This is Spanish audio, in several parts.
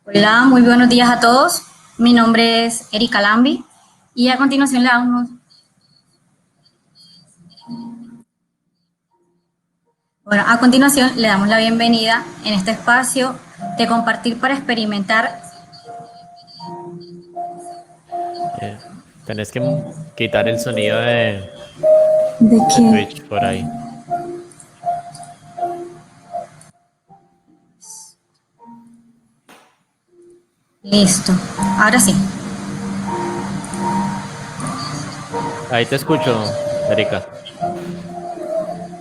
Hola, muy buenos días a todos. Mi nombre es Erika Lambi y a continuación le damos la bienvenida en este espacio de compartir para experimentar. Eh, Tenés que quitar el sonido ¿De de qué? Twitch por ahí. Listo. Ahora sí. Ahí te escucho, Erika.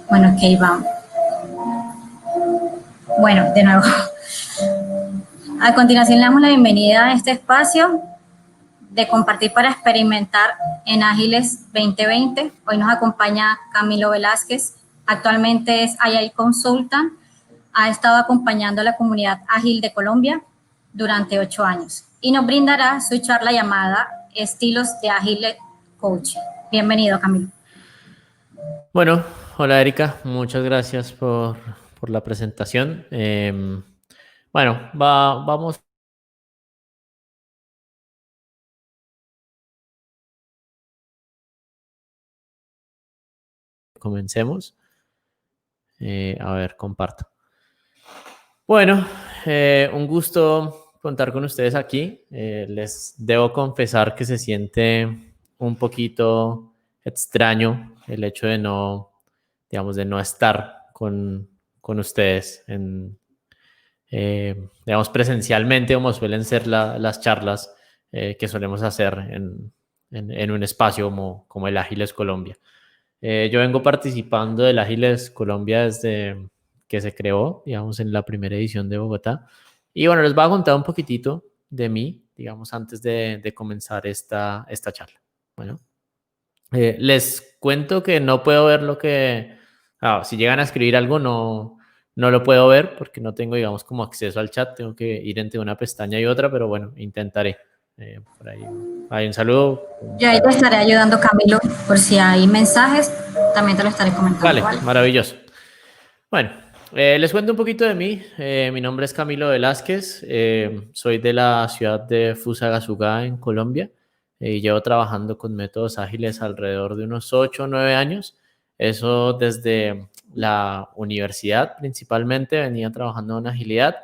Bueno, ok, vamos. Bueno, de nuevo. A continuación le damos la bienvenida a este espacio de compartir para experimentar en Ágiles 2020. Hoy nos acompaña Camilo Velázquez. Actualmente es Agile Consultant. Ha estado acompañando a la comunidad ágil de Colombia durante 8 años y nos brindará su charla llamada Estilos de Agile Coaching. Bienvenido, Camilo. Bueno, hola Erika, muchas gracias por la presentación. Bueno, vamos, comencemos. A ver, comparto. Bueno, un gusto contar con ustedes aquí. Les debo confesar que se siente un poquito extraño el hecho de no, digamos, de no estar con ustedes digamos, presencialmente, como suelen ser las charlas que solemos hacer en un espacio como el Ágiles Colombia. Yo vengo participando del Ágiles Colombia desde que se creó, digamos, en la primera edición de Bogotá. Y bueno, les voy a contar un poquitito de mí, digamos, antes de comenzar esta charla. Bueno, les cuento que no puedo ver lo que... si llegan a escribir algo, no lo puedo ver porque no tengo, digamos, como acceso al chat. Tengo que ir entre una pestaña y otra, pero bueno, intentaré. Por ahí, hay un saludo. Yo ahí te estaré ayudando, Camilo, por si hay mensajes, también te lo estaré comentando, Vale, ¿vale? maravilloso. Bueno, les cuento un poquito de mí. Mi nombre es Camilo Velázquez. Soy de la ciudad de Fusagasugá, en Colombia. Y llevo trabajando con métodos ágiles alrededor de unos 8 o 9 años. Eso desde la universidad principalmente, venía trabajando en agilidad.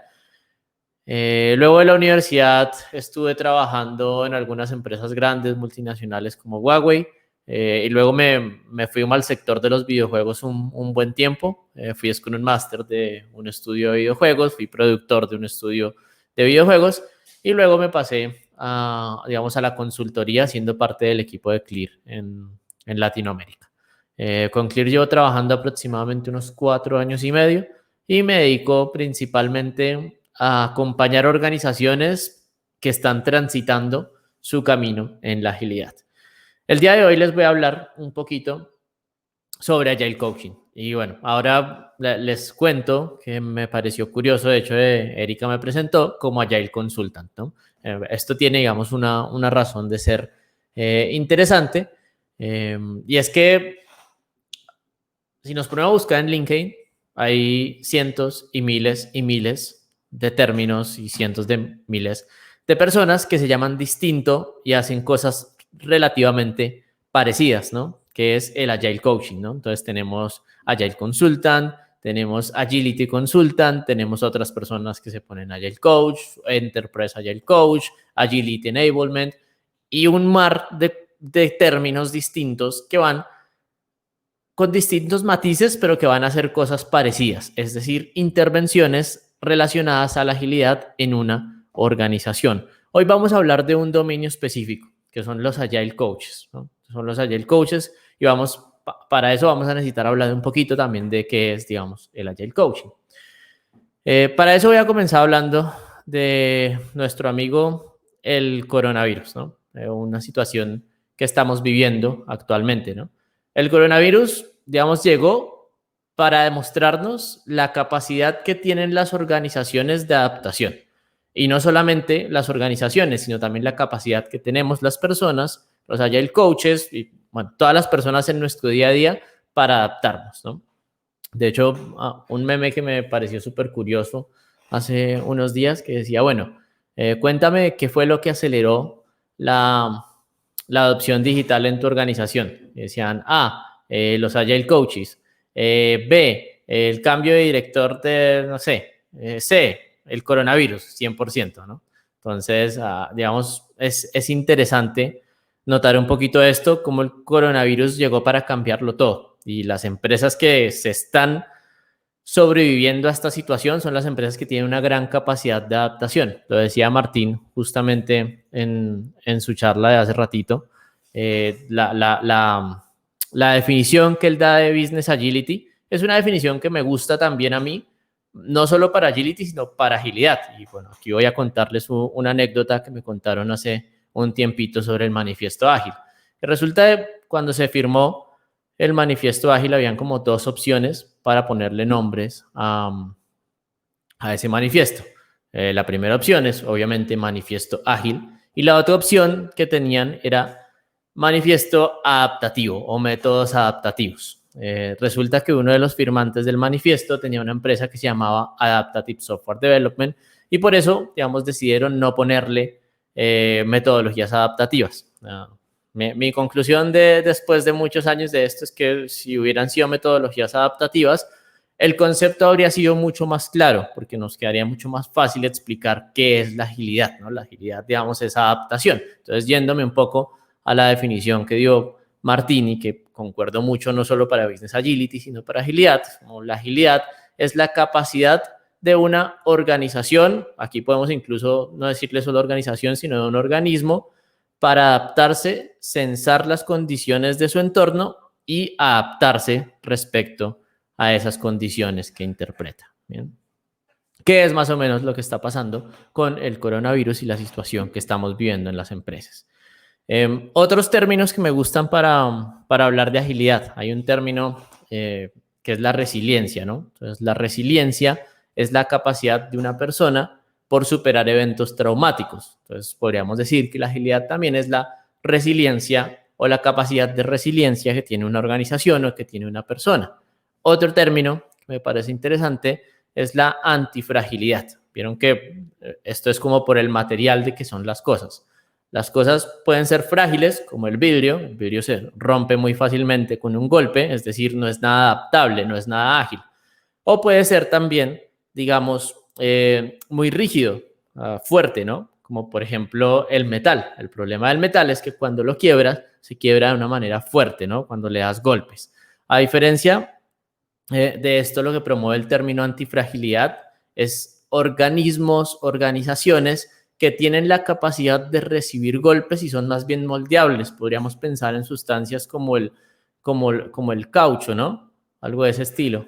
Luego de la universidad estuve trabajando en algunas empresas grandes, multinacionales como Huawei, y luego me fui al sector de los videojuegos un buen tiempo. Fui con un máster de un estudio de videojuegos, fui productor de un estudio de videojuegos y luego me pasé digamos, a la consultoría siendo parte del equipo de Clear en Latinoamérica. Con Clear llevo trabajando aproximadamente unos 4 años y medio y me dedico principalmente a acompañar organizaciones que están transitando su camino en la agilidad. El día de hoy les voy a hablar un poquito sobre Agile Coaching. Y bueno, ahora les cuento que me pareció curioso, de hecho, Erika me presentó como Agile Consultant, ¿no? Esto tiene, digamos, una razón de ser interesante, y es que si nos ponemos a buscar en LinkedIn, hay cientos y miles de términos y cientos de miles de personas que se llaman distinto y hacen cosas relativamente parecidas, ¿no? Que es el Agile Coaching, ¿no? Entonces tenemos Agile Consultant, tenemos Agility Consultant, tenemos otras personas que se ponen Agile Coach, Enterprise Agile Coach, Agility Enablement y un mar de términos distintos que van con distintos matices, pero que van a hacer cosas parecidas, es decir, intervenciones relacionadas a la agilidad en una organización. Hoy vamos a hablar de un dominio específico, que son los Agile Coaches, ¿no? Son los Agile Coaches y para eso vamos a necesitar hablar un poquito también de qué es, digamos, el Agile Coaching. Para eso voy a comenzar hablando de nuestro amigo el coronavirus, ¿no? Una situación que estamos viviendo actualmente, ¿no? El coronavirus, digamos, llegó para demostrarnos la capacidad que tienen las organizaciones de adaptación. Y no solamente las organizaciones, sino también la capacidad que tenemos las personas, los agile coaches y bueno, todas las personas en nuestro día a día para adaptarnos, ¿no? De hecho, un meme que me pareció súper curioso hace unos días que decía, bueno, cuéntame qué fue lo que aceleró la adopción digital en tu organización. Y decían, los Agile Coaches, B, el cambio de director de, no sé, C, el coronavirus, 100%, ¿no? Entonces, digamos, es interesante notar un poquito esto, cómo el coronavirus llegó para cambiarlo todo. Y las empresas que se están sobreviviendo a esta situación son las empresas que tienen una gran capacidad de adaptación. Lo decía Martín justamente en su charla de hace ratito. La definición que él da de Business Agility es una definición que me gusta también a mí, no solo para Agility, sino para agilidad. Y bueno, aquí voy a contarles una anécdota que me contaron hace un tiempito sobre el manifiesto ágil. Que resulta que cuando se firmó el manifiesto ágil, habían como dos opciones para ponerle nombres a ese manifiesto. La primera opción es obviamente manifiesto ágil y la otra opción que tenían era manifiesto adaptativo o métodos adaptativos. Resulta que uno de los firmantes del manifiesto tenía una empresa que se llamaba Adaptative Software Development y por eso, digamos, decidieron no ponerle metodologías adaptativas. Mi conclusión después de muchos años de esto es que si hubieran sido metodologías adaptativas, el concepto habría sido mucho más claro, porque nos quedaría mucho más fácil explicar qué es la agilidad, ¿no? La agilidad, digamos, es adaptación. Entonces, yéndome un poco a la definición que dio Martini, que concuerdo mucho no solo para Business Agility, sino para agilidad, como la agilidad es la capacidad de una organización, aquí podemos incluso no decirle solo organización, sino de un organismo, para adaptarse, censar las condiciones de su entorno y adaptarse respecto a esas condiciones que interpreta. ¿Bien? ¿Qué es más o menos lo que está pasando con el coronavirus y la situación que estamos viviendo en las empresas? Otros términos que me gustan para hablar de agilidad. Hay un término que es la resiliencia, ¿no? Entonces, la resiliencia es la capacidad de una persona por superar eventos traumáticos. Entonces, podríamos decir que la agilidad también es la resiliencia o la capacidad de resiliencia que tiene una organización o que tiene una persona. Otro término que me parece interesante es la antifragilidad. Vieron que esto es como por el material de que son las cosas. Las cosas pueden ser frágiles, como el vidrio se rompe muy fácilmente con un golpe, es decir, no es nada adaptable, no es nada ágil. O puede ser también, digamos, muy rígido, fuerte, ¿no? Como por ejemplo el metal. El problema del metal es que cuando lo quiebras, se quiebra de una manera fuerte, ¿no? Cuando le das golpes. A diferencia de esto, lo que promueve el término antifragilidad es organismos, organizaciones que tienen la capacidad de recibir golpes y son más bien moldeables. Podríamos pensar en sustancias como el caucho, ¿no? Algo de ese estilo.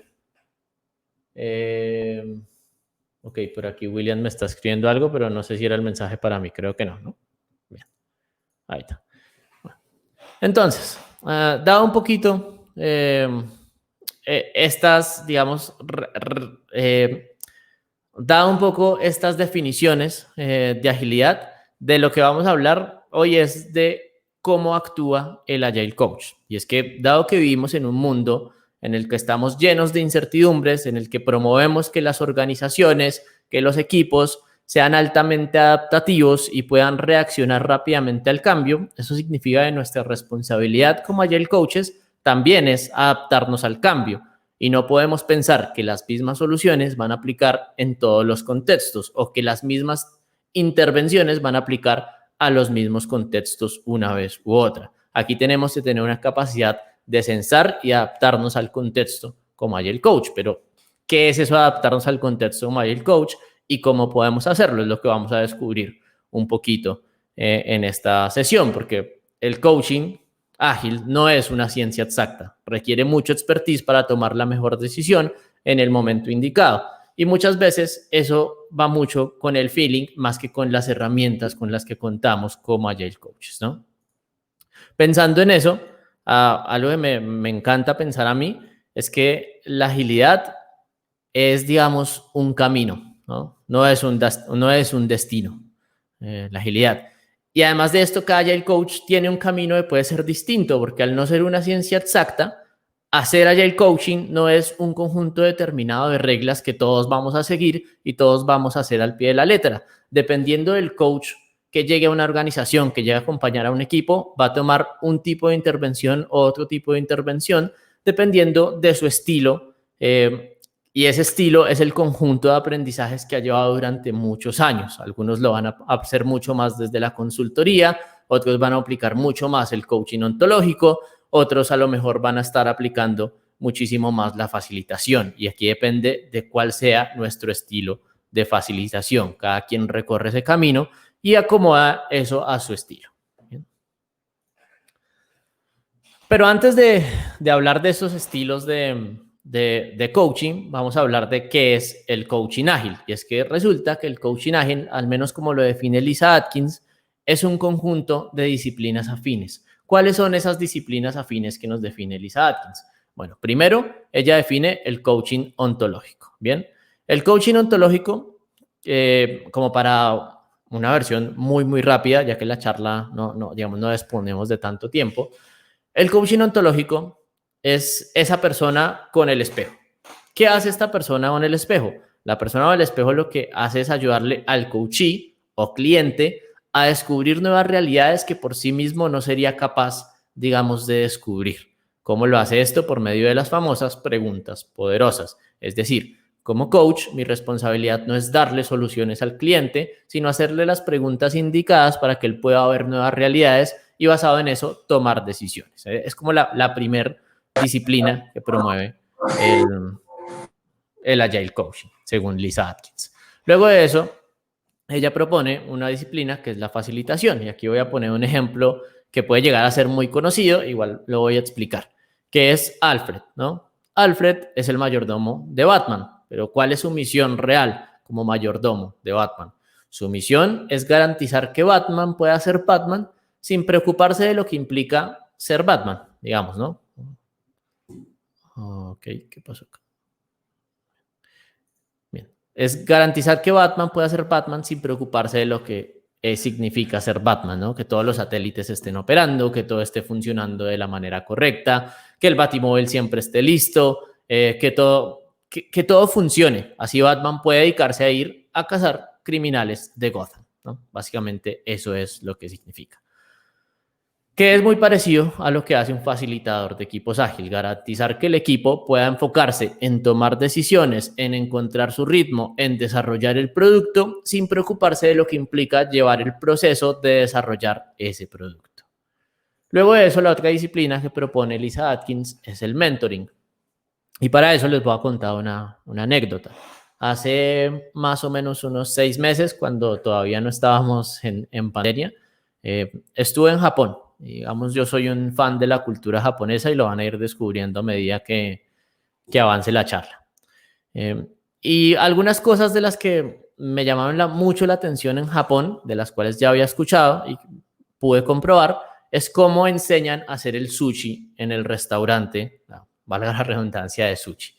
Ok, por aquí William me está escribiendo algo, pero no sé si era el mensaje para mí. Creo que no, ¿no? Bien, ahí está. Bueno. Entonces, dado un poquito estas, digamos, dado un poco estas definiciones de agilidad, de lo que vamos a hablar hoy es de cómo actúa el Agile Coach. Y es que, dado que vivimos en un mundo en el que estamos llenos de incertidumbres, en el que promovemos que las organizaciones, que los equipos sean altamente adaptativos y puedan reaccionar rápidamente al cambio, eso significa que nuestra responsabilidad como Agile Coaches también es adaptarnos al cambio. Y no podemos pensar que las mismas soluciones van a aplicar en todos los contextos o que las mismas intervenciones van a aplicar a los mismos contextos una vez u otra. Aquí tenemos que tener una capacidad de censar y adaptarnos al contexto como Agile Coach. Pero, ¿qué es eso de adaptarnos al contexto como Agile Coach y cómo podemos hacerlo? Es lo que vamos a descubrir un poquito en esta sesión, porque el coaching ágil no es una ciencia exacta, requiere mucho expertise para tomar la mejor decisión en el momento indicado. Y muchas veces eso va mucho con el feeling más que con las herramientas con las que contamos como Agile Coaches, ¿no? Pensando en eso, algo que me encanta pensar a mí es que la agilidad es, digamos, un camino, ¿no? No es un destino, la agilidad. Y además de esto, cada Agile Coach tiene un camino que puede ser distinto, porque al no ser una ciencia exacta, hacer Agile Coaching no es un conjunto determinado de reglas que todos vamos a seguir y todos vamos a hacer al pie de la letra. Dependiendo del coach que llegue a una organización, que llegue a acompañar a un equipo, va a tomar un tipo de intervención o otro tipo de intervención, dependiendo de su estilo. Y ese estilo es el conjunto de aprendizajes que ha llevado durante muchos años. Algunos lo van a hacer mucho más desde la consultoría, otros van a aplicar mucho más el coaching ontológico, otros a lo mejor van a estar aplicando muchísimo más la facilitación. Y aquí depende de cuál sea nuestro estilo de facilitación. Cada quien recorre ese camino y acomoda eso a su estilo. ¿Bien? Pero antes de hablar de esos estilos de coaching, vamos a hablar de qué es el coaching ágil. Y es que resulta que el coaching ágil, al menos como lo define Lisa Atkins, es un conjunto de disciplinas afines. ¿Cuáles son esas disciplinas afines que nos define Lisa Atkins? Bueno, primero, ella define el coaching ontológico. Bien, el coaching ontológico, como para una versión muy rápida, ya que la charla no disponemos de tanto tiempo. El coaching ontológico es esa persona con el espejo. ¿Qué hace esta persona con el espejo? La persona con el espejo lo que hace es ayudarle al coachee o cliente a descubrir nuevas realidades que por sí mismo no sería capaz, digamos, de descubrir. ¿Cómo lo hace esto? Por medio de las famosas preguntas poderosas. Es decir, como coach, mi responsabilidad no es darle soluciones al cliente, sino hacerle las preguntas indicadas para que él pueda ver nuevas realidades y basado en eso tomar decisiones. Es como la primer disciplina que promueve el Agile Coaching, según Lisa Atkins. Luego de eso, ella propone una disciplina que es la facilitación. Y aquí voy a poner un ejemplo que puede llegar a ser muy conocido, igual lo voy a explicar, que es Alfred, ¿no? Alfred es el mayordomo de Batman, pero ¿cuál es su misión real como mayordomo de Batman? Su misión es garantizar que Batman pueda ser Batman sin preocuparse de lo que implica ser Batman, digamos, ¿no? Ok, ¿qué pasó acá? Bien. Es garantizar que Batman pueda ser Batman sin preocuparse de lo que significa ser Batman, ¿no? Que todos los satélites estén operando, que todo esté funcionando de la manera correcta, que el Batimóvil siempre esté listo, que todo funcione. Así Batman puede dedicarse a ir a cazar criminales de Gotham, ¿no? Básicamente eso es lo que significa. Que es muy parecido a lo que hace un facilitador de equipos ágil, garantizar que el equipo pueda enfocarse en tomar decisiones, en encontrar su ritmo, en desarrollar el producto, sin preocuparse de lo que implica llevar el proceso de desarrollar ese producto. Luego de eso, la otra disciplina que propone Lisa Atkins es el mentoring. Y para eso les voy a contar una anécdota. Hace más o menos unos 6 meses, cuando todavía no estábamos en pandemia, estuve en Japón. Digamos, yo soy un fan de la cultura japonesa y lo van a ir descubriendo a medida que avance la charla. Y algunas cosas de las que me llamaron mucho la atención en Japón, de las cuales ya había escuchado y pude comprobar, es cómo enseñan a hacer el sushi en el restaurante, valga la redundancia, de sushi.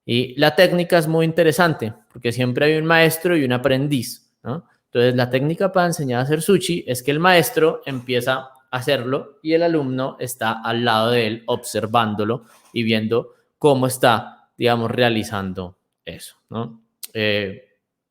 Y la técnica es muy interesante porque siempre hay un maestro y un aprendiz, ¿no? Entonces, la técnica para enseñar a hacer sushi es que el maestro empieza a hacerlo y el alumno está al lado de él observándolo y viendo cómo está, digamos, realizando eso, ¿no?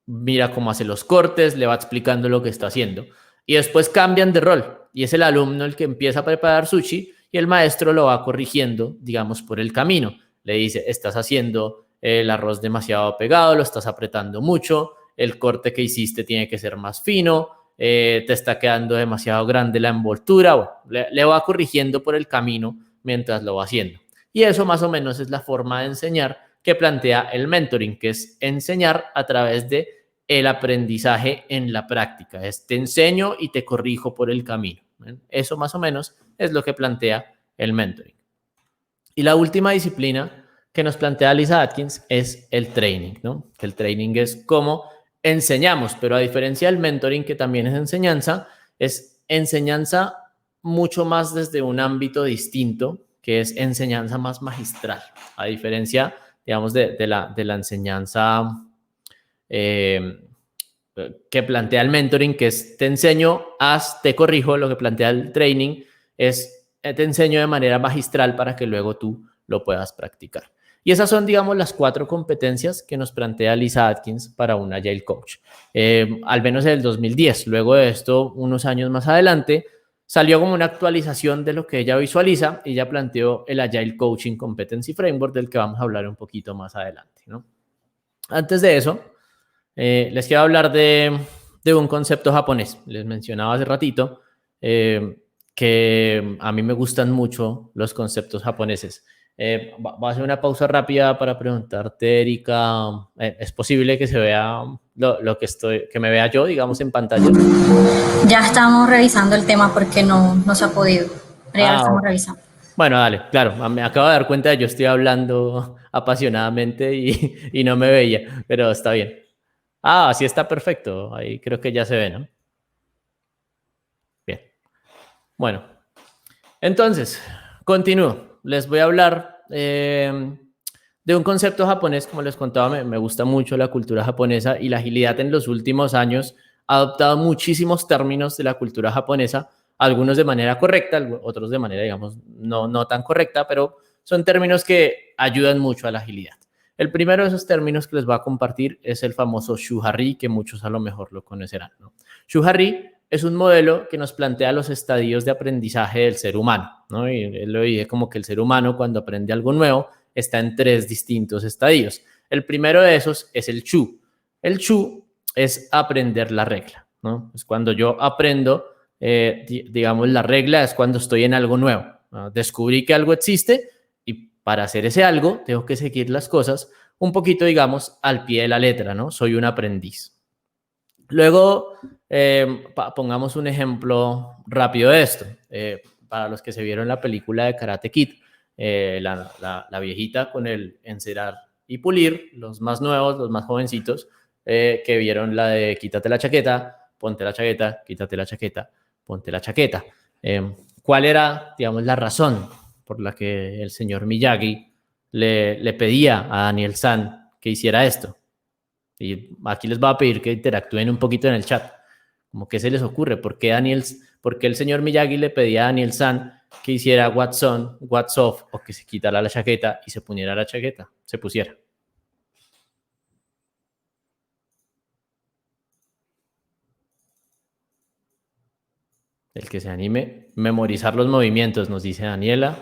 Mira cómo hace los cortes, le va explicando lo que está haciendo y después cambian de rol y es el alumno el que empieza a preparar sushi y el maestro lo va corrigiendo, digamos, por el camino. Le dice, estás haciendo el arroz demasiado pegado, lo estás apretando mucho, el corte que hiciste tiene que ser más fino, te está quedando demasiado grande la envoltura. Bueno, le va corrigiendo por el camino mientras lo va haciendo. Y eso más o menos es la forma de enseñar que plantea el mentoring, que es enseñar a través de el aprendizaje en la práctica. Es te enseño y te corrijo por el camino. Eso más o menos es lo que plantea el mentoring. Y la última disciplina que nos plantea Lisa Atkins es el training, ¿no? El training es cómo enseñamos, pero a diferencia del mentoring, que también es enseñanza mucho más desde un ámbito distinto, que es enseñanza más magistral, a diferencia, digamos, de la enseñanza que plantea el mentoring, que es te enseño, haz, te corrijo. Lo que plantea el training es te enseño de manera magistral para que luego tú lo puedas practicar. Y esas son, digamos, las 4 competencias que nos plantea Lisa Atkins para un Agile Coach. Al menos en el 2010. Luego de esto, unos años más adelante, salió como una actualización de lo que ella visualiza y ella planteó el Agile Coaching Competency Framework, del que vamos a hablar un poquito más adelante, ¿no? Antes de eso, les quiero hablar de un concepto japonés. Les mencionaba hace ratito que a mí me gustan mucho los conceptos japoneses. Voy a hacer una pausa rápida para preguntarte, Erika, ¿es posible que se vea que me vea yo, digamos, en pantalla? Ya estamos revisando el tema porque no se ha podido, pero ya lo estamos revisando. Bueno, dale, claro, me acabo de dar cuenta de que yo estoy hablando apasionadamente y no me veía, pero está bien. Sí está perfecto, ahí creo que ya se ve, ¿no? Bien, bueno, entonces, continúo. Les voy a hablar de un concepto japonés. Como les contaba, me gusta mucho la cultura japonesa y la agilidad en los últimos años ha adoptado muchísimos términos de la cultura japonesa, algunos de manera correcta, otros de manera, digamos, no tan correcta, pero son términos que ayudan mucho a la agilidad. El primero de esos términos que les voy a compartir es el famoso Shuhari, que muchos a lo mejor lo conocerán, ¿no? Shuhari es un modelo que nos plantea los estadios de aprendizaje del ser humano, ¿no? Y él lo dice como que el ser humano, cuando aprende algo nuevo, está en 3 distintos estadios. El primero de esos es el Shu. El Shu es aprender la regla, ¿no? Es cuando yo aprendo, digamos, la regla es cuando estoy en algo nuevo, ¿no? Descubrí que algo existe y para hacer ese algo tengo que seguir las cosas un poquito, digamos, al pie de la letra, ¿no? Soy un aprendiz. Luego, pongamos un ejemplo rápido de esto. Para los que se vieron la película de Karate Kid, la viejita con el encerar y pulir, los más nuevos, los más jovencitos, que vieron la de quítate la chaqueta, ponte la chaqueta, quítate la chaqueta, ponte la chaqueta. ¿Cuál era, digamos, la razón por la que el señor Miyagi le pedía a Daniel San que hiciera esto? Y aquí les voy a pedir que interactúen un poquito en el chat. Como qué se les ocurre, ¿por qué el señor Miyagi le pedía a Daniel San que hiciera what's on, what's off, o que se quitara la chaqueta y se pusiera la chaqueta, se pusiera? El que se anime, memorizar los movimientos, nos dice Daniela.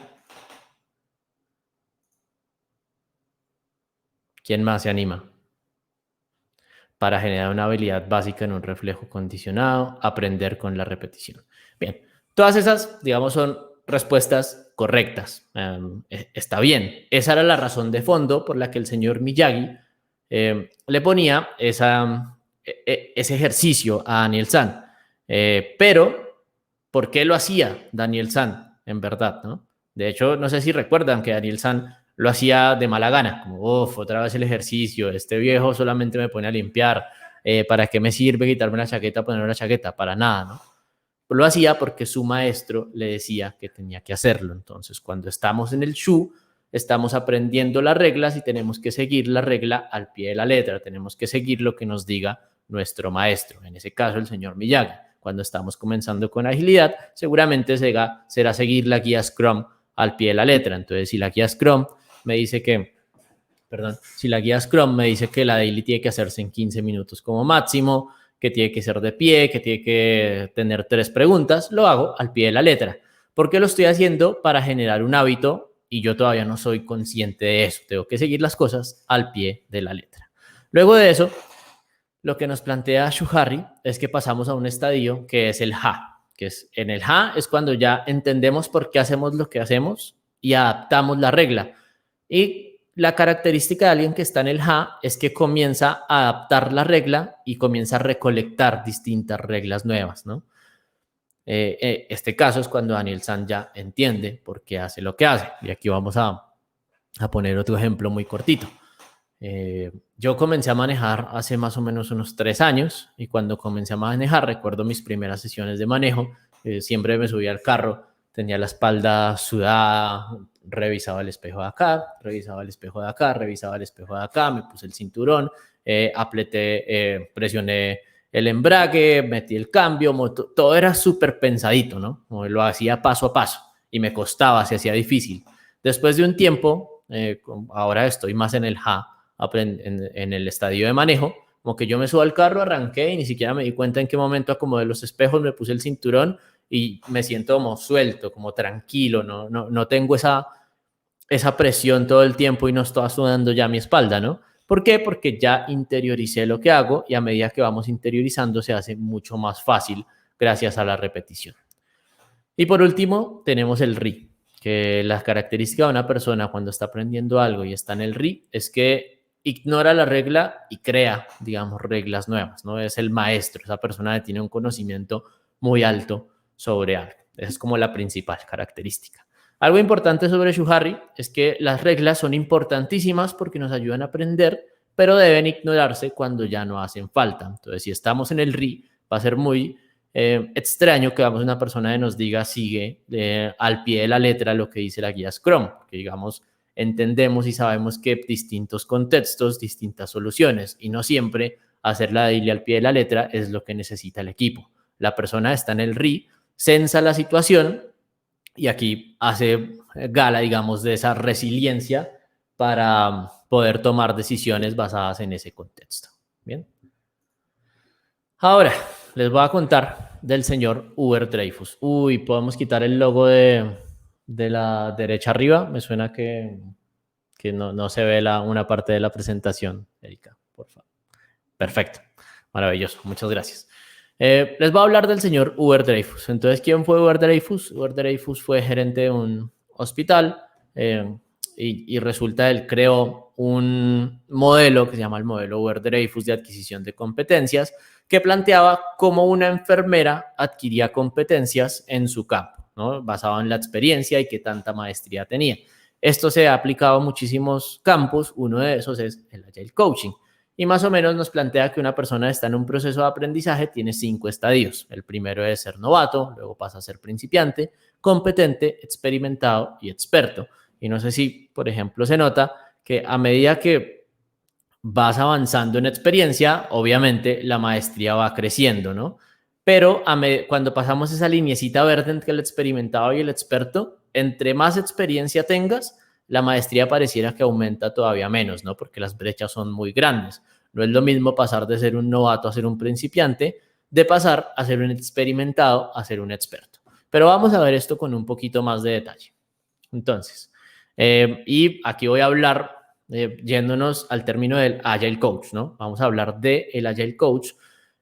¿Quién más se anima? Para generar una habilidad básica en un reflejo condicionado, aprender con la repetición. Bien, todas esas, digamos, son respuestas correctas. Está bien. Esa era la razón de fondo por la que el señor Miyagi le ponía ese ejercicio a Daniel San. Pero, ¿por qué lo hacía Daniel San, en verdad, ¿no? De hecho, no sé si recuerdan que Daniel San lo hacía de mala gana, como, otra vez el ejercicio, este viejo solamente me pone a limpiar, ¿para qué me sirve quitarme la chaqueta, ponerme la chaqueta? Para nada, ¿no? Lo hacía porque su maestro le decía que tenía que hacerlo. Entonces, cuando estamos en el Shu, estamos aprendiendo las reglas y tenemos que seguir la regla al pie de la letra, tenemos que seguir lo que nos diga nuestro maestro, en ese caso el señor Miyagi. Cuando estamos comenzando con agilidad, seguramente será seguir la guía Scrum al pie de la letra. Entonces, si la guía Scrum me dice que la daily tiene que hacerse en 15 minutos como máximo, que tiene que ser de pie, que tiene que tener 3 preguntas, lo hago al pie de la letra. ¿Por qué lo estoy haciendo? Para generar un hábito y yo todavía no soy consciente de eso. Tengo que seguir las cosas al pie de la letra. Luego de eso, lo que nos plantea Shuhari es que pasamos a un estadio que es el Ha. En el Ha es cuando ya entendemos por qué hacemos lo que hacemos y adaptamos la regla. Y la característica de alguien que está en el Ha es que comienza a adaptar la regla y comienza a recolectar distintas reglas nuevas, ¿no? Este caso es cuando Daniel San ya entiende por qué hace lo que hace. Y aquí vamos a poner otro ejemplo muy cortito. Yo comencé a manejar hace más o menos unos 3 años y cuando comencé a manejar, recuerdo mis primeras sesiones de manejo, siempre me subía al carro, tenía la espalda sudada, revisaba el espejo de acá, revisaba el espejo de acá, revisaba el espejo de acá, me puse el cinturón, presioné el embrague, metí el cambio, todo era súper pensadito, ¿no? Lo hacía paso a paso y me costaba, se hacía difícil. Después de un tiempo, ahora estoy más en el HA, en el estadio de manejo, como que yo me subo al carro, arranqué y ni siquiera me di cuenta en qué momento acomodé los espejos, me puse el cinturón y me siento como suelto, como tranquilo, no tengo esa presión todo el tiempo y no estoy sudando ya mi espalda, ¿no? ¿Por qué? Porque ya interioricé lo que hago y a medida que vamos interiorizando se hace mucho más fácil gracias a la repetición. Y por último, tenemos el RI, que la característica de una persona cuando está aprendiendo algo y está en el RI es que ignora la regla y crea, digamos, reglas nuevas, ¿no? Es el maestro, esa persona que tiene un conocimiento muy alto sobre algo. Esa es como la principal característica. Algo importante sobre Shuhari es que las reglas son importantísimas porque nos ayudan a aprender, pero deben ignorarse cuando ya no hacen falta. Entonces, si estamos en el RI, va a ser muy extraño que una persona que nos diga sigue al pie de la letra lo que dice la guía Scrum, que digamos entendemos y sabemos que distintos contextos, distintas soluciones y no siempre hacer la daily al pie de la letra es lo que necesita el equipo. La persona está en el RI, sensa la situación y aquí hace gala, digamos, de esa resiliencia para poder tomar decisiones basadas en ese contexto. Bien. Ahora, les voy a contar del señor Hubert Dreyfus. Uy, podemos quitar el logo de la derecha arriba. Me suena que no se ve una parte de la presentación, Erika, por favor. Perfecto, maravilloso, muchas gracias. Les voy a hablar del señor Hubert Dreyfus. Entonces, ¿quién fue Hubert Dreyfus? Hubert Dreyfus fue gerente de un hospital y resulta él creó un modelo que se llama el modelo Hubert Dreyfus de adquisición de competencias que planteaba cómo una enfermera adquiría competencias en su campo, ¿no? Basado en la experiencia y qué tanta maestría tenía. Esto se ha aplicado a muchísimos campos, uno de esos es el Agile Coaching. Y más o menos nos plantea que una persona está en un proceso de aprendizaje, tiene 5 estadios. El primero es ser novato, luego pasa a ser principiante, competente, experimentado y experto. Y no sé si, por ejemplo, se nota que a medida que vas avanzando en experiencia, obviamente la maestría va creciendo, ¿no? Pero cuando pasamos esa lineecita verde entre el experimentado y el experto, entre más experiencia tengas, la maestría pareciera que aumenta todavía menos, ¿no? Porque las brechas son muy grandes. No es lo mismo pasar de ser un novato a ser un principiante, de pasar a ser un experimentado a ser un experto. Pero vamos a ver esto con un poquito más de detalle. Entonces, y aquí voy a hablar yéndonos al término del Agile Coach, ¿no? Vamos a hablar del Agile Coach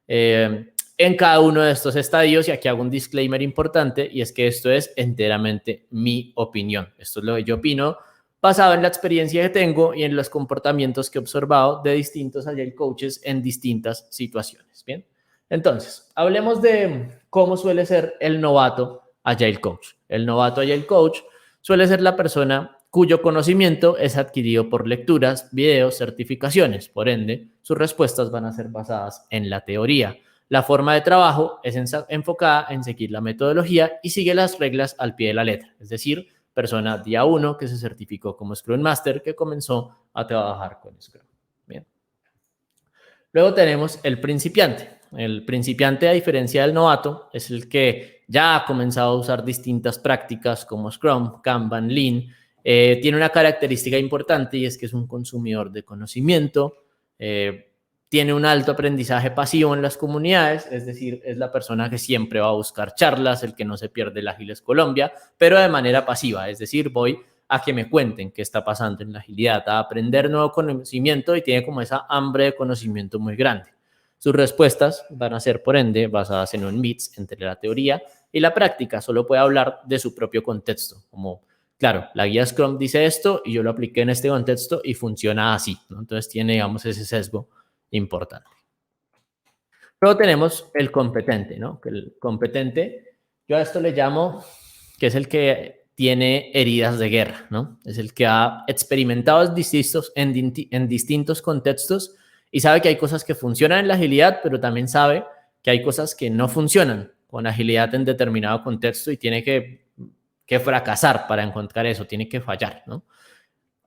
en cada uno de estos estadios y aquí hago un disclaimer importante y es que esto es enteramente mi opinión. Esto es lo que yo opino basado en la experiencia que tengo y en los comportamientos que he observado de distintos Agile Coaches en distintas situaciones. Bien, entonces, hablemos de cómo suele ser el novato Agile Coach. El novato Agile Coach suele ser la persona cuyo conocimiento es adquirido por lecturas, videos, certificaciones. Por ende, sus respuestas van a ser basadas en la teoría. La forma de trabajo es enfocada en seguir la metodología y sigue las reglas al pie de la letra. Es decir, persona día 1 que se certificó como Scrum Master que comenzó a trabajar con Scrum. Bien. Luego tenemos el principiante. El principiante, a diferencia del novato, es el que ya ha comenzado a usar distintas prácticas como Scrum, Kanban, Lean. Tiene una característica importante y es que es un consumidor de conocimiento, tiene un alto aprendizaje pasivo en las comunidades, es decir, es la persona que siempre va a buscar charlas, el que no se pierde el Ágiles Colombia, pero de manera pasiva, es decir, voy a que me cuenten qué está pasando en la agilidad, a aprender nuevo conocimiento y tiene como esa hambre de conocimiento muy grande. Sus respuestas van a ser, por ende, basadas en un mix entre la teoría y la práctica, solo puede hablar de su propio contexto, como claro, la guía Scrum dice esto y yo lo apliqué en este contexto y funciona así, ¿no? Entonces tiene, digamos, ese sesgo importante. Luego tenemos el competente, ¿no? Que el competente, yo a esto le llamo que es el que tiene heridas de guerra, ¿no? Es el que ha experimentado en distintos contextos y sabe que hay cosas que funcionan en la agilidad, pero también sabe que hay cosas que no funcionan con agilidad en determinado contexto y tiene que fracasar para encontrar eso, tiene que fallar, ¿no?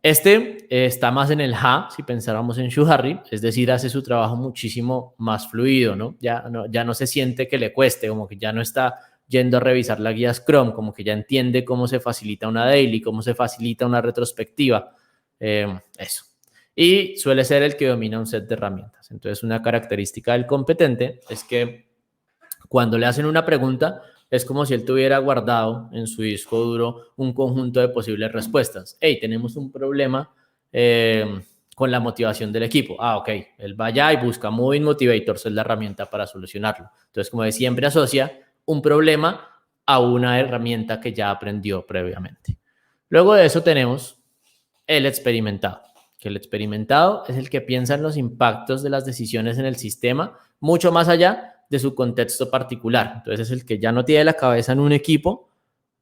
Está más en el HA, si pensáramos en Shuhari, es decir, hace su trabajo muchísimo más fluido, ¿no? Ya no se siente que le cueste, como que ya no está yendo a revisar la guía Scrum, como que ya entiende cómo se facilita una daily, cómo se facilita una retrospectiva, eso. Y suele ser el que domina un set de herramientas. Entonces, una característica del competente es que cuando le hacen una pregunta, es como si él tuviera guardado en su disco duro un conjunto de posibles respuestas. Hey, tenemos un problema con la motivación del equipo. Ok, él va allá y busca Moving Motivators, es la herramienta para solucionarlo. Entonces, como de siempre asocia un problema a una herramienta que ya aprendió previamente. Luego de eso tenemos el experimentado, que el experimentado es el que piensa en los impactos de las decisiones en el sistema, mucho más allá de su contexto particular. Entonces es el que ya no tiene la cabeza en un equipo,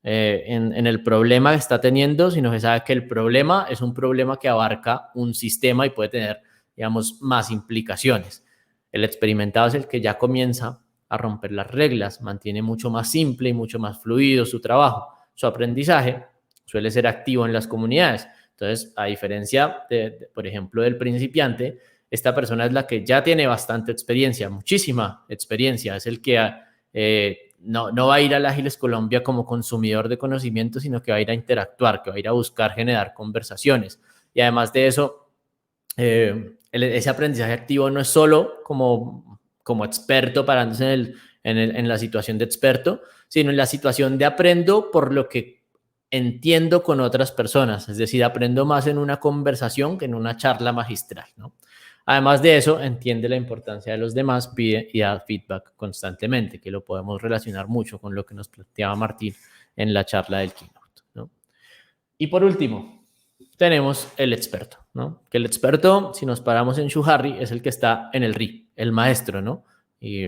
en el problema que está teniendo, sino que sabe que el problema es un problema que abarca un sistema y puede tener, digamos, más implicaciones. El experimentado es el que ya comienza a romper las reglas, mantiene mucho más simple y mucho más fluido su trabajo. Su aprendizaje suele ser activo en las comunidades. Entonces, a diferencia, por ejemplo, del principiante, esta persona es la que ya tiene bastante experiencia, muchísima experiencia. Es el que no va a ir al Ágiles Colombia como consumidor de conocimiento, sino que va a ir a interactuar, que va a ir a buscar generar conversaciones. Y además de eso, ese aprendizaje activo no es solo como experto parándose en la situación de experto, sino en la situación de aprendo por lo que entiendo con otras personas, es decir, aprendo más en una conversación que en una charla magistral, ¿no? Además de eso, entiende la importancia de los demás, pide y da feedback constantemente, que lo podemos relacionar mucho con lo que nos planteaba Martín en la charla del keynote, ¿no? Y por último, tenemos el experto, ¿no? Que el experto, si nos paramos en Shuhari, es el que está en el RI, el maestro, ¿no? Y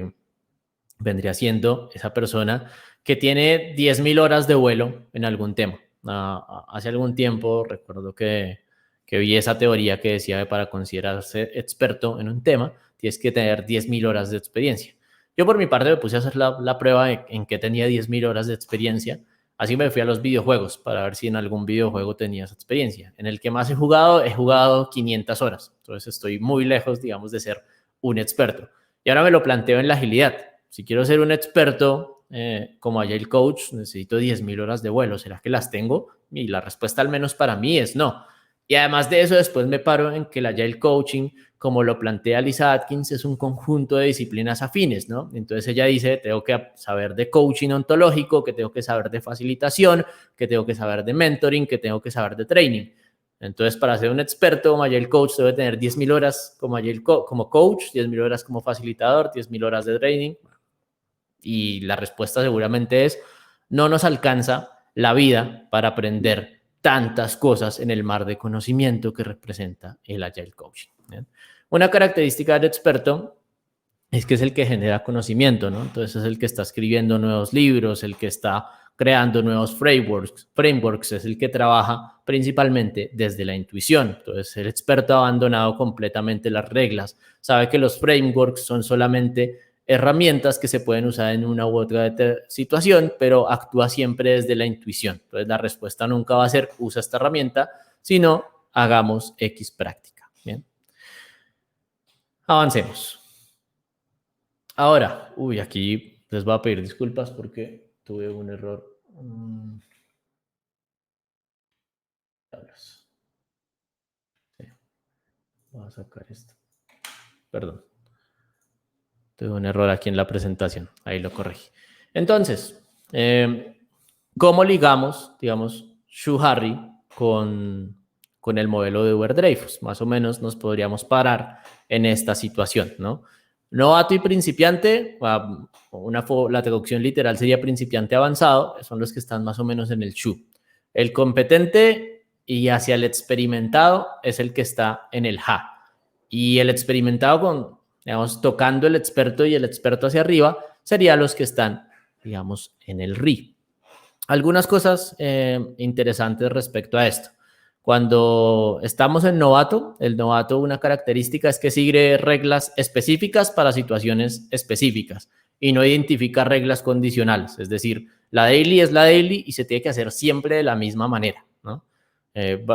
vendría siendo esa persona que tiene 10.000 horas de vuelo en algún tema. Hace algún tiempo recuerdo que vi esa teoría que decía que para considerarse experto en un tema tienes que tener 10.000 horas de experiencia. Yo por mi parte me puse a hacer la prueba en que tenía 10.000 horas de experiencia. Así me fui a los videojuegos para ver si en algún videojuego tenía esa experiencia. En el que más he jugado 500 horas. Entonces estoy muy lejos, digamos, de ser un experto. Y ahora me lo planteo en la agilidad. Si quiero ser un experto como Agile Coach, necesito 10.000 horas de vuelo. ¿Será que las tengo? Y la respuesta al menos para mí es no. Y además de eso, después me paro en que el Agile Coaching, como lo plantea Lisa Atkins, es un conjunto de disciplinas afines, ¿no? Entonces ella dice, tengo que saber de coaching ontológico, que tengo que saber de facilitación, que tengo que saber de mentoring, que tengo que saber de training. Entonces, para ser un experto como Agile Coach, debe tener 10.000 horas como coach, 10.000 horas como facilitador, 10.000 horas de training. Y la respuesta seguramente es, no nos alcanza la vida para aprender tantas cosas en el mar de conocimiento que representa el Agile Coaching. ¿Bien? Una característica del experto es que es el que genera conocimiento, ¿no? Entonces es el que está escribiendo nuevos libros, el que está creando nuevos frameworks, es el que trabaja principalmente desde la intuición. Entonces el experto ha abandonado completamente las reglas, sabe que los frameworks son solamente herramientas que se pueden usar en una u otra situación, pero actúa siempre desde la intuición. Entonces la respuesta nunca va a ser usa esta herramienta, sino hagamos X práctica. Bien. Avancemos. Ahora, aquí les voy a pedir disculpas porque tuve un error. Sí. Voy a sacar esto. Perdón. Tuve un error aquí en la presentación. Ahí lo corregí. Entonces, ¿cómo ligamos, digamos, Shuhari con el modelo de Uber Dreyfus? Más o menos nos podríamos parar en esta situación, ¿no? Novato y principiante, la traducción literal sería principiante avanzado, son los que están más o menos en el Shu. El competente y hacia el experimentado es el que está en el Ha. Y el experimentado digamos, tocando el experto y el experto hacia arriba, serían los que están, digamos, en el RI. Algunas cosas interesantes respecto a esto. Cuando estamos en novato, el novato, una característica es que sigue reglas específicas para situaciones específicas y no identifica reglas condicionales. Es decir, la daily es la daily y se tiene que hacer siempre de la misma manera, ¿no?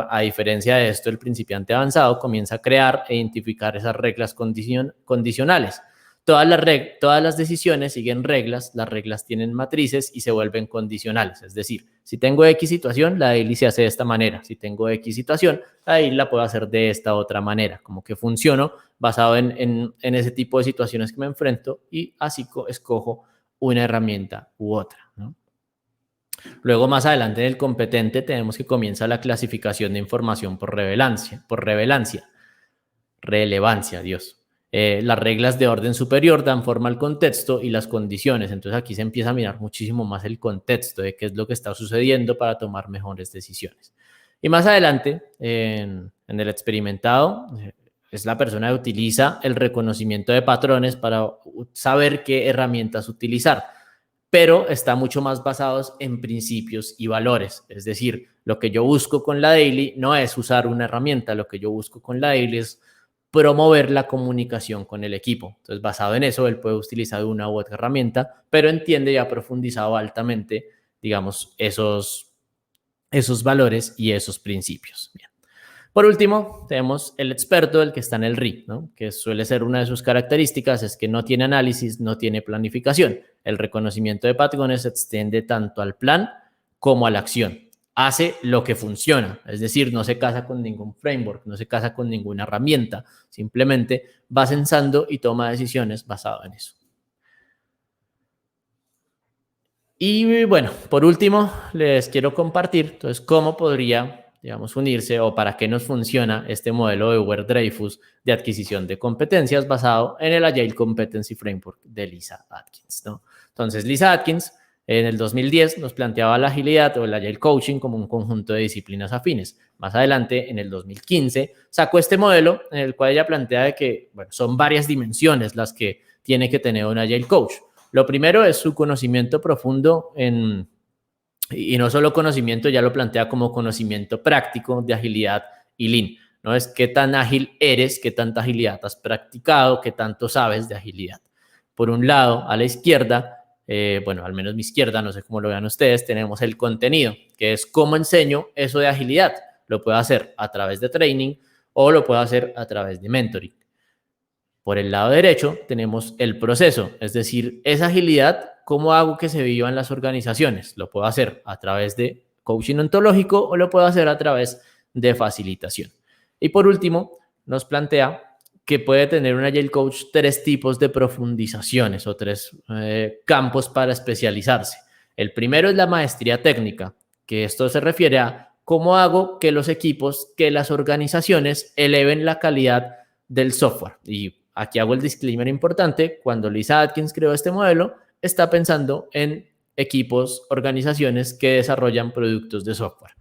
A diferencia de esto, el principiante avanzado comienza a crear e identificar esas reglas condicionales. todas las decisiones siguen reglas, las reglas tienen matrices y se vuelven condicionales. Es decir, si tengo X situación, la daily se hace de esta manera. Si tengo X situación, la daily la puedo hacer de esta otra manera. Como que funciono basado en ese tipo de situaciones que me enfrento y así escojo una herramienta u otra, ¿no? Luego, más adelante en el competente, tenemos que comienza la clasificación de información por relevancia, Dios. Las reglas de orden superior dan forma al contexto y las condiciones. Entonces aquí se empieza a mirar muchísimo más el contexto de qué es lo que está sucediendo para tomar mejores decisiones. Y más adelante, en el experimentado, es la persona que utiliza el reconocimiento de patrones para saber qué herramientas utilizar, pero está mucho más basados en principios y valores. Es decir, lo que yo busco con la daily no es usar una herramienta, lo que yo busco con la daily es promover la comunicación con el equipo. Entonces, basado en eso, él puede utilizar una u otra herramienta, pero entiende y ha profundizado altamente, digamos, esos valores y esos principios. Bien. Por último, tenemos el experto, el que está en el RI, ¿no? Que suele ser una de sus características, es que no tiene análisis, no tiene planificación. El reconocimiento de patrones se extiende tanto al plan como a la acción. Hace lo que funciona, es decir, no se casa con ningún framework, no se casa con ninguna herramienta, simplemente va sensando y toma decisiones basado en eso. Y bueno, por último, les quiero compartir, entonces, cómo podría, digamos, unirse o para qué nos funciona este modelo de Ware-Dreyfus de adquisición de competencias basado en el Agile Competency Framework de Lisa Atkins, ¿no? Entonces, Lisa Atkins en el 2010 nos planteaba la agilidad o el Agile Coaching como un conjunto de disciplinas afines. Más adelante, en el 2015, sacó este modelo en el cual ella plantea de que, bueno, son varias dimensiones las que tiene que tener un Agile Coach. Lo primero es su conocimiento profundo y no solo conocimiento, ya lo plantea como conocimiento práctico de agilidad y Lean, ¿no? Es qué tan ágil eres, qué tanta agilidad has practicado, qué tanto sabes de agilidad. Por un lado, a la izquierda, bueno, al menos mi izquierda, no sé cómo lo vean ustedes, tenemos el contenido, que es cómo enseño eso de agilidad. Lo puedo hacer a través de training o lo puedo hacer a través de mentoring. Por el lado derecho tenemos el proceso, es decir, esa agilidad, ¿cómo hago que se viva en las organizaciones? Lo puedo hacer a través de coaching ontológico o lo puedo hacer a través de facilitación. Y por último, nos plantea que puede tener un Agile Coach 3 tipos de profundizaciones o 3 campos para especializarse. El primero es la maestría técnica, que esto se refiere a cómo hago que los equipos, que las organizaciones eleven la calidad del software. Y aquí hago el disclaimer importante, cuando Lisa Atkins creó este modelo, está pensando en equipos, organizaciones que desarrollan productos de software.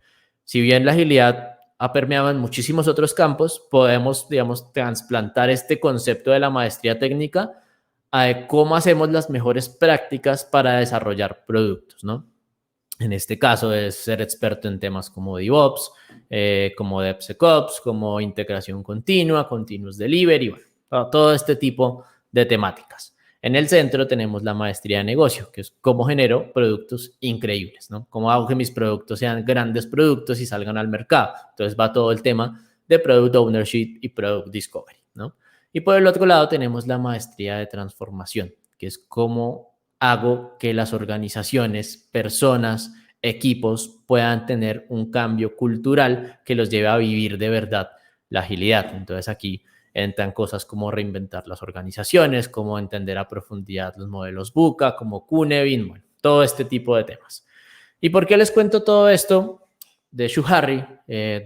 Si bien la agilidad ha permeado en muchísimos otros campos, podemos, digamos, trasplantar este concepto de la maestría técnica a cómo hacemos las mejores prácticas para desarrollar productos, ¿no? En este caso es ser experto en temas como DevOps, como DevSecOps, como integración continua, continuous delivery, bueno, todo este tipo de temáticas. En el centro tenemos la maestría de negocio, que es cómo genero productos increíbles, ¿no? Cómo hago que mis productos sean grandes productos y salgan al mercado. Entonces va todo el tema de Product Ownership y Product Discovery, ¿no? Y por el otro lado tenemos la maestría de transformación, que es cómo hago que las organizaciones, personas, equipos puedan tener un cambio cultural que los lleve a vivir de verdad la agilidad. Entonces aquí entran cosas como reinventar las organizaciones, como entender a profundidad los modelos VUCA, como Cunevin, bueno, todo este tipo de temas. ¿Y por qué les cuento todo esto de Shuhari,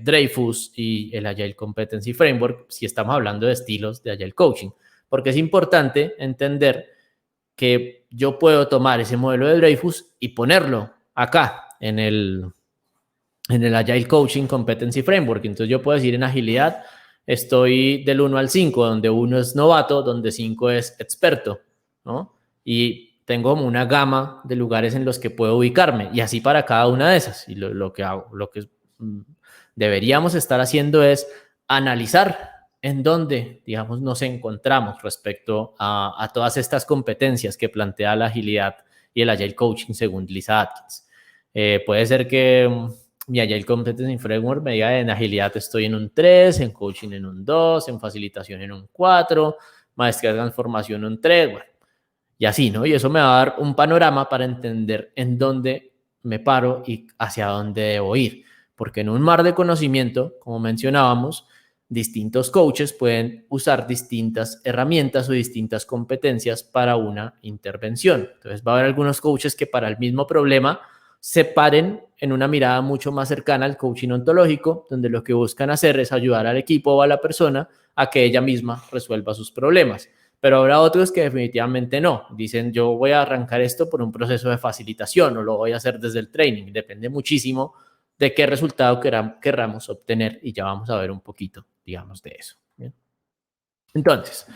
Dreyfus y el Agile Competency Framework si estamos hablando de estilos de Agile Coaching? Porque es importante entender que yo puedo tomar ese modelo de Dreyfus y ponerlo acá en el Agile Coaching Competency Framework. Entonces yo puedo decir en agilidad estoy del 1 al 5, donde 1 es novato, donde 5 es experto, ¿no? Y tengo como una gama de lugares en los que puedo ubicarme y así para cada una de esas. Y lo que deberíamos estar haciendo es analizar en dónde, digamos, nos encontramos respecto a todas estas competencias que plantea la agilidad y el Agile Coaching según Lisa Atkins. Puede ser que mi Agile Competency Framework me diga en agilidad estoy en un 3, en coaching en un 2, en facilitación en un 4, maestría de transformación en 3, bueno, y así, ¿no? Y eso me va a dar un panorama para entender en dónde me paro y hacia dónde debo ir. Porque en un mar de conocimiento, como mencionábamos, distintos coaches pueden usar distintas herramientas o distintas competencias para una intervención. Entonces va a haber algunos coaches que para el mismo problema se paren en una mirada mucho más cercana al coaching ontológico, donde lo que buscan hacer es ayudar al equipo o a la persona a que ella misma resuelva sus problemas. Pero habrá otros que definitivamente no. Dicen, yo voy a arrancar esto por un proceso de facilitación o lo voy a hacer desde el training. Depende muchísimo de qué resultado querramos obtener y ya vamos a ver un poquito, digamos, de eso. ¿Bien? Entonces,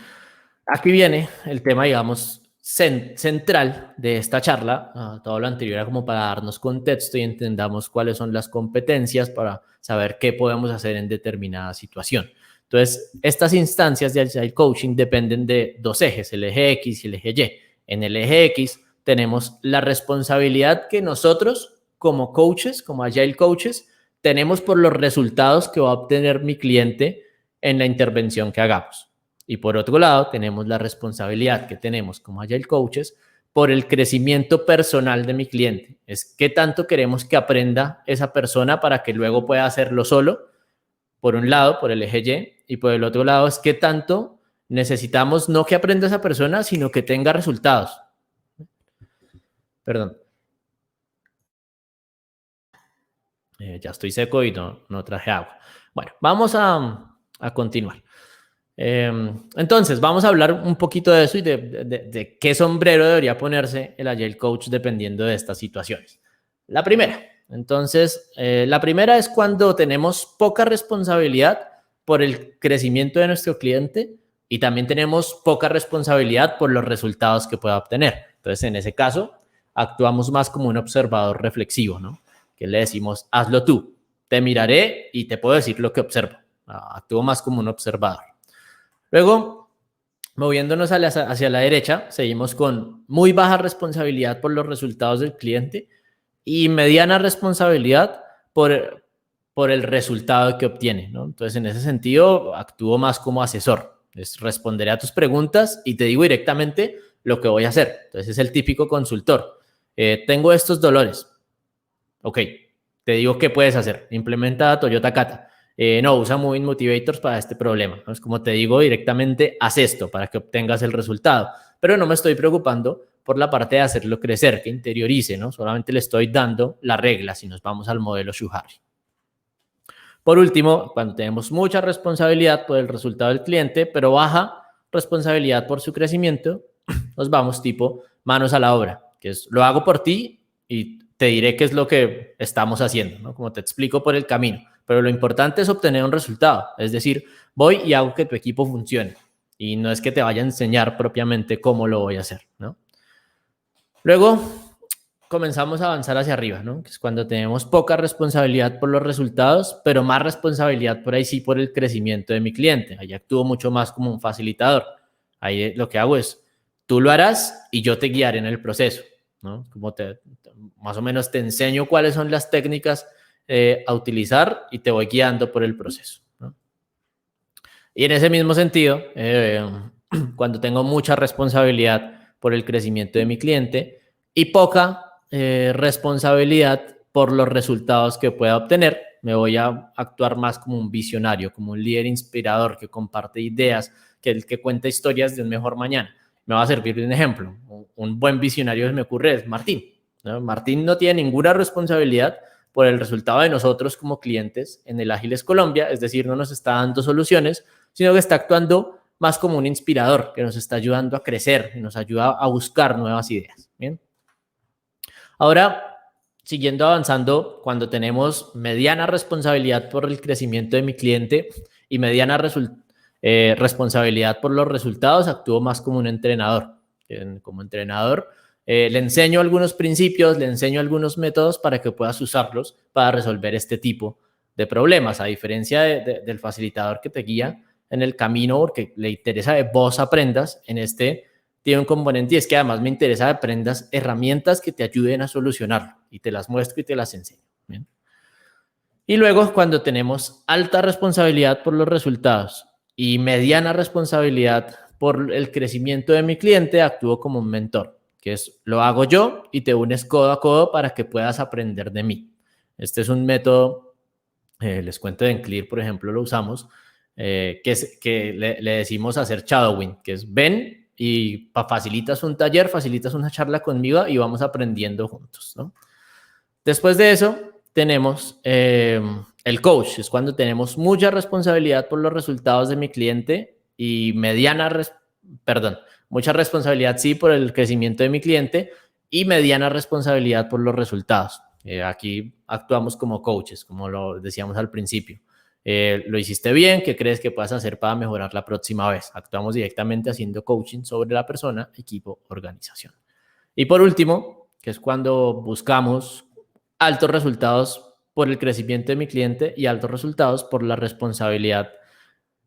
aquí viene el tema, digamos, central de esta charla. Todo lo anterior era como para darnos contexto y entendamos cuáles son las competencias para saber qué podemos hacer en determinada situación. Entonces, estas instancias de Agile Coaching dependen de dos ejes, el eje X y el eje Y. En el eje X tenemos la responsabilidad que nosotros, como coaches, como Agile Coaches, tenemos por los resultados que va a obtener mi cliente en la intervención que hagamos. Y por otro lado, tenemos la responsabilidad que tenemos como Agile Coaches por el crecimiento personal de mi cliente. Es qué tanto queremos que aprenda esa persona para que luego pueda hacerlo solo, por un lado, por el eje Y, y por el otro lado es qué tanto necesitamos no que aprenda esa persona, sino que tenga resultados. Perdón. Ya estoy seco y no traje agua. Bueno, vamos a continuar. Entonces, vamos a hablar un poquito de eso y de qué sombrero debería ponerse el Agile Coach dependiendo de estas situaciones. La primera es cuando tenemos poca responsabilidad por el crecimiento de nuestro cliente y también tenemos poca responsabilidad por los resultados que pueda obtener. Entonces, en ese caso, actuamos más como un observador reflexivo, ¿no? Que le decimos, hazlo tú, te miraré y te puedo decir lo que observo. Actúo más como un observador. Luego, moviéndonos hacia la derecha, seguimos con muy baja responsabilidad por los resultados del cliente y mediana responsabilidad por el resultado que obtiene, ¿no? Entonces, en ese sentido, actúo más como asesor. Responderé a tus preguntas y te digo directamente lo que voy a hacer. Entonces, es el típico consultor. Tengo estos dolores. Ok, te digo qué puedes hacer. Implementa Toyota Kata. No, usa Moving Motivators para este problema. ¿No? Es como te digo directamente, haz esto para que obtengas el resultado. Pero no me estoy preocupando por la parte de hacerlo crecer, que interiorice, ¿no? Solamente le estoy dando la regla si nos vamos al modelo Shuhari. Por último, cuando tenemos mucha responsabilidad por el resultado del cliente, pero baja responsabilidad por su crecimiento, nos vamos tipo manos a la obra, que es lo hago por ti y te diré qué es lo que estamos haciendo, ¿no? Como te explico por el camino. Pero lo importante es obtener un resultado. Es decir, voy y hago que tu equipo funcione. Y no es que te vaya a enseñar propiamente cómo lo voy a hacer, ¿no? Luego comenzamos a avanzar hacia arriba, ¿no? Que es cuando tenemos poca responsabilidad por los resultados, pero más responsabilidad por ahí sí por el crecimiento de mi cliente. Ahí actúo mucho más como un facilitador. Ahí lo que hago es, tú lo harás y yo te guiaré en el proceso, ¿no? Como más o menos te enseño cuáles son las técnicas a utilizar y te voy guiando por el proceso, ¿no? Y en ese mismo sentido, cuando tengo mucha responsabilidad por el crecimiento de mi cliente y poca responsabilidad por los resultados que pueda obtener, me voy a actuar más como un visionario, como un líder inspirador que comparte ideas, que el que cuenta historias de un mejor mañana. Me va a servir de un ejemplo. Un buen visionario que me ocurre es Martín, ¿no? Martín no tiene ninguna responsabilidad por el resultado de nosotros como clientes en el Ágiles Colombia, es decir, no nos está dando soluciones, sino que está actuando más como un inspirador que nos está ayudando a crecer y nos ayuda a buscar nuevas ideas. Bien. Ahora, siguiendo avanzando, cuando tenemos mediana responsabilidad por el crecimiento de mi cliente y mediana responsabilidad por los resultados, actúo más como un entrenador. Como entrenador, le enseño algunos principios, le enseño algunos métodos para que puedas usarlos para resolver este tipo de problemas, a diferencia del facilitador que te guía en el camino porque le interesa que vos aprendas. En este tiene un componente y es que además me interesa que aprendas herramientas que te ayuden a solucionarlo y te las muestro y te las enseño. ¿Bien? Y luego cuando tenemos alta responsabilidad por los resultados y mediana responsabilidad por el crecimiento de mi cliente, actúo como un mentor, que es lo hago yo y te unes codo a codo para que puedas aprender de mí. Este es un método, les cuento de Clear, por ejemplo, lo usamos, que le decimos hacer shadowing, que es ven y facilitas un taller, facilitas una charla conmigo y vamos aprendiendo juntos, ¿no? Después de eso, tenemos el coach, es cuando tenemos mucha responsabilidad por los resultados de mi cliente y mucha responsabilidad sí por el crecimiento de mi cliente y mediana responsabilidad por los resultados. Aquí actuamos como coaches, como lo decíamos al principio. Lo hiciste bien, ¿qué crees que puedas hacer para mejorar la próxima vez? Actuamos directamente haciendo coaching sobre la persona, equipo, organización. Y por último, que es cuando buscamos altos resultados por el crecimiento de mi cliente y altos resultados por la responsabilidad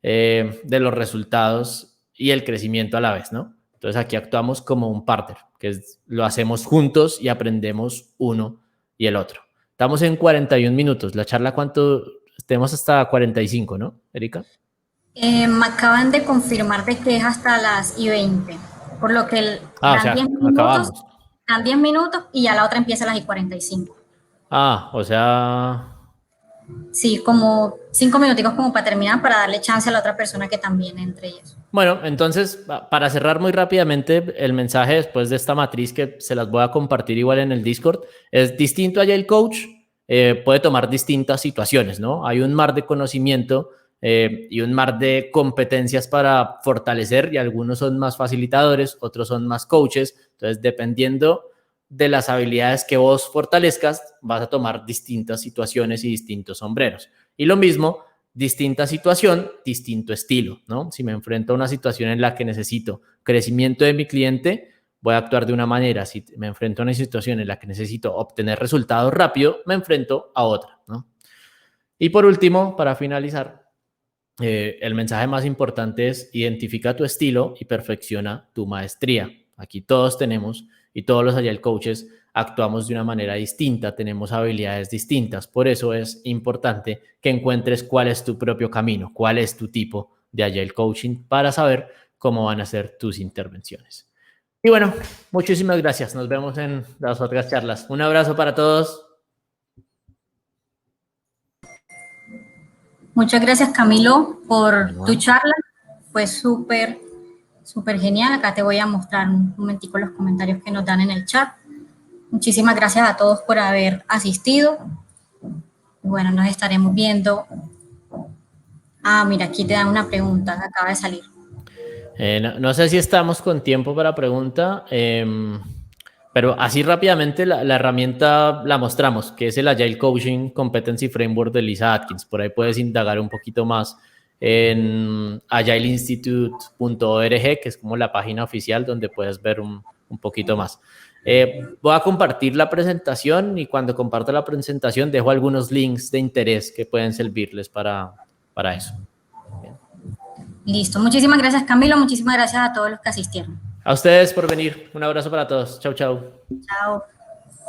de los resultados y el crecimiento a la vez, ¿no? Entonces aquí actuamos como un partner, lo hacemos juntos y aprendemos uno y el otro. Estamos en 41 minutos. La charla, ¿cuánto? Tenemos hasta 45, ¿no, Erika? Me acaban de confirmar de que es hasta las y 20, por lo que O sea, acabamos. dan 10 minutos y ya la otra empieza a las y 45. O sea... Sí, como 5 minuticos como para terminar, para darle chance a la otra persona que también entre ellos. Bueno, entonces, para cerrar muy rápidamente, el mensaje después de esta matriz que se las voy a compartir igual en el Discord, es distinto allá el coach, puede tomar distintas situaciones, ¿no? Hay un mar de conocimiento y un mar de competencias para fortalecer y algunos son más facilitadores, otros son más coaches, entonces dependiendo de las habilidades que vos fortalezcas, vas a tomar distintas situaciones y distintos sombreros. Y lo mismo, distinta situación, distinto estilo, ¿no? Si me enfrento a una situación en la que necesito crecimiento de mi cliente, voy a actuar de una manera. Si me enfrento a una situación en la que necesito obtener resultados rápido, me enfrento a otra, ¿no? Y por último, para finalizar, el mensaje más importante es identifica tu estilo y perfecciona tu maestría. Aquí todos tenemos y todos los Agile coaches actuamos de una manera distinta, tenemos habilidades distintas. Por eso es importante que encuentres cuál es tu propio camino, cuál es tu tipo de Agile coaching para saber cómo van a ser tus intervenciones. Y bueno, muchísimas gracias. Nos vemos en las otras charlas. Un abrazo para todos. Muchas gracias, Camilo, por tu charla. Fue súper genial. Acá te voy a mostrar un momentico los comentarios que nos dan en el chat. Muchísimas gracias a todos por haber asistido. Bueno, nos estaremos viendo. Mira, aquí te dan una pregunta que acaba de salir. No sé si estamos con tiempo para pregunta, pero así rápidamente la herramienta la mostramos, que es el Agile Coaching Competency Framework de Lisa Atkins. Por ahí puedes indagar un poquito más en agileinstitute.org, que es como la página oficial donde puedes ver un poquito más. Voy a compartir la presentación y cuando comparta la presentación dejo algunos links de interés que pueden servirles para eso. Bien. Listo. Muchísimas gracias, Camilo. Muchísimas gracias a todos los que asistieron. A ustedes por venir. Un abrazo para todos. Chau, chau. Chao.